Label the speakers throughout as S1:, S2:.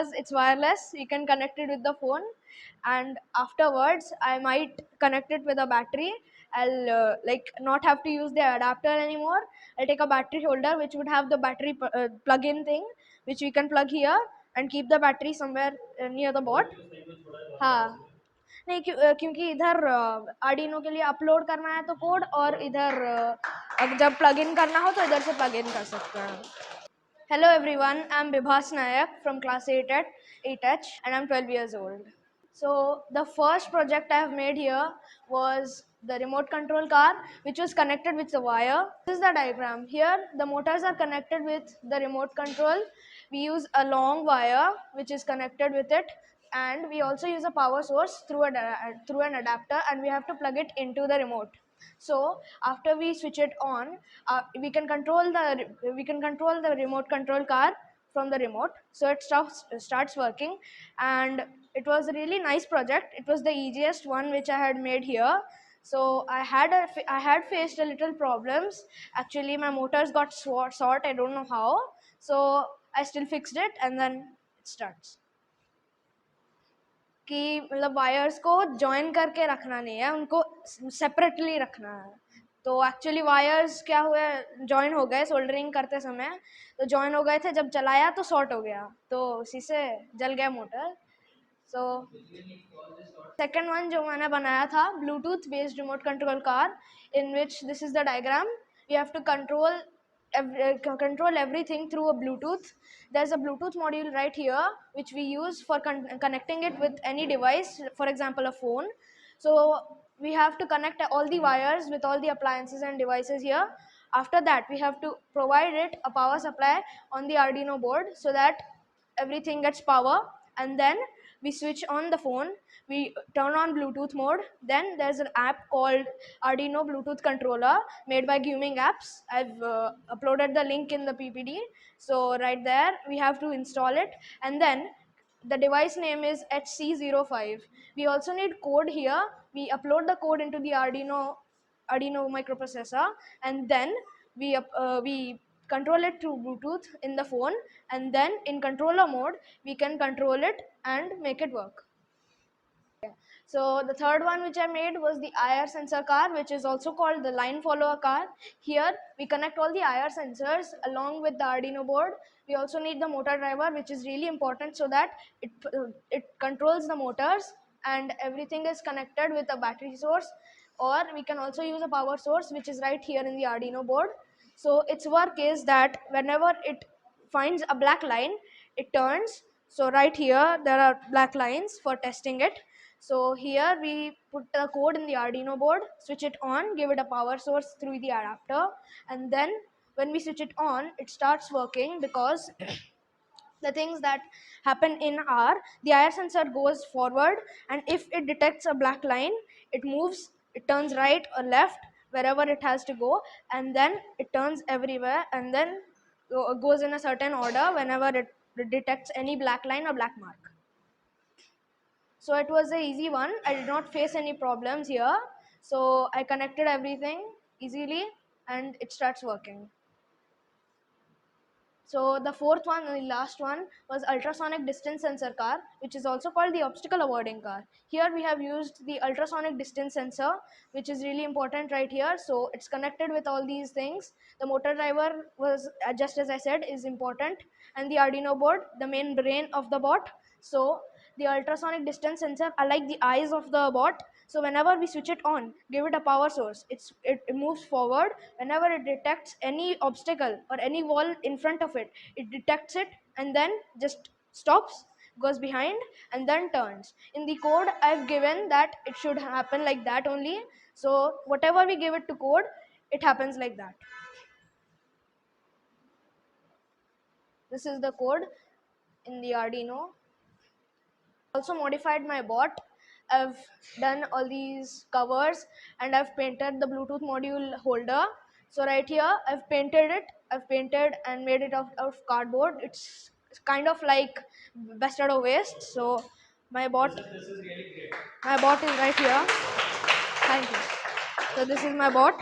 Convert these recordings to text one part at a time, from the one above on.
S1: because it's wireless. You can connect it with the phone, and afterwards I might connect it with a battery. I'll like not have to use the adapter anymore. I'll take a battery holder which would have the battery plug-in thing, which we can plug here and keep the battery somewhere near the bot. हाँ, नहीं क्योंकि इधर Arduino के लिए upload करना है तो code, और इधर जब प्लग इन करना हो तो इधर से प्लग इन कर सकते हैं. Hello everyone, I'm Bibhas Nayak from class 8 at 8H and I'm 12 years old. So the first project I have made here was the remote control car which was connected with the wire. This is the diagram. Here the motors are connected with the remote control. We use a long wire which is connected with it, and we also use a power source through an adapter, and we have to plug it into the remote. So after we switch it on, we can control the remote control car from the remote. So it starts working, and it was a really nice project. It was the easiest one which I had made here. So I had faced a little problems. Actually, my motors got short. I don't know how. So I still fixed it, and then it starts. कि मतलब wires को join करके रखना नहीं है, उनको separately रखना है. तो एक्चुअली वायर्स क्या हुए, जॉइन हो गए सोल्डरिंग करते समय. तो जॉइन हो गए थे, जब चलाया तो शॉर्ट हो गया, तो उसी से जल गया मोटर. सो सेकेंड वन जो मैंने बनाया था, Bluetooth based remote control car, in which this is the diagram. You have to control everything through a Bluetooth. There's a Bluetooth module right here which we use for connecting it with any device, for example a phone. So we have to connect all the wires with all the appliances and devices here. After that we have to provide it a power supply on the Arduino board so that everything gets power, and then we switch on the phone, we turn on Bluetooth mode. Then there's an app called Arduino Bluetooth controller made by Guming Apps. I've uploaded the link in the PPD. So right there we have to install it, and then the device name is HC05. We also need code here. We upload the code into the Arduino microprocessor, and then we control it through Bluetooth in the phone, and then in controller mode we can control it and make it work. So the third one which I made was the IR sensor car, which is also called the line follower car. Here we connect all the IR sensors along with the Arduino board. We also need the motor driver, which is really important so that it controls the motors, and everything is connected with a battery source, or we can also use a power source which is right here in the Arduino board. So its work is that whenever it finds a black line, it turns. So right here there are black lines for testing it. So here we put the code in the Arduino board, switch it on, give it a power source through the adapter, and then when we switch it on, it starts working, because the things that happen in are the IR sensor goes forward, and if it detects a black line, it moves, it turns right or left wherever it has to go, and then it turns everywhere, and then goes in a certain order whenever it detects any black line or black mark. So it was a easy one. I did not face any problems here. So I connected everything easily and it starts working. So the fourth one and the last one was ultrasonic distance sensor car, which is also called the obstacle avoiding car. Here we have used the ultrasonic distance sensor, which is really important right here. So it's connected with all these things. The motor driver was, just as I said, is important, and the Arduino board, the main brain of the bot. So the ultrasonic distance sensor are like the eyes of the bot. So whenever we switch it on, give it a power source, it moves forward. Whenever it detects any obstacle or any wall in front of it, it detects it and then just stops, goes behind, and then turns. In the code I've given that it should happen like that only. So whatever we give it to code, it happens like that. This is the code in the Arduino. Also modified my bot. I've done all these covers and I've painted the Bluetooth module holder. So right here I've painted and made it out of cardboard. It's kind of like best out of waste. So my bot my bot is right here. Thank you. So this is my bot.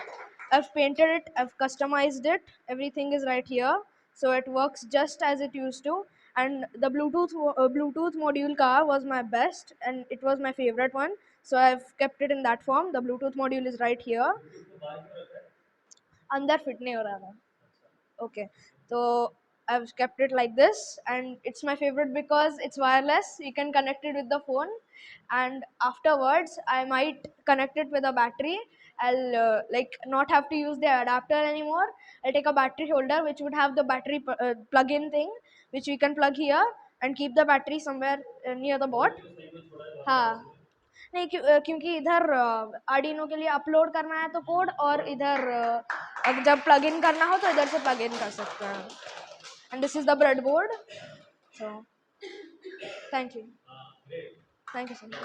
S1: I've painted it, I've customized it, everything is right here. So it works just as it used to, and the Bluetooth module car was my best, and it was my favorite one. So I've kept it in that form. The Bluetooth module is right here. अंदर fit नहीं हो रहा था. Okay, so I've kept it like this, and it's my favorite because it's wireless. You can connect it with the phone, and afterwards I might connect it with a battery. I'll like not have to use the adapter anymore. I'll take a battery holder which would have the battery plug-in thing, which we can plug here and keep the battery somewhere near the board. हाँ, नहीं क्योंकि इधर Arduino के लिए upload करना है तो code, और इधर जब प्लग इन करना हो तो इधर से प्लग इन कर सकते हैं. And this is the breadboard. So thank you. Thank you so much.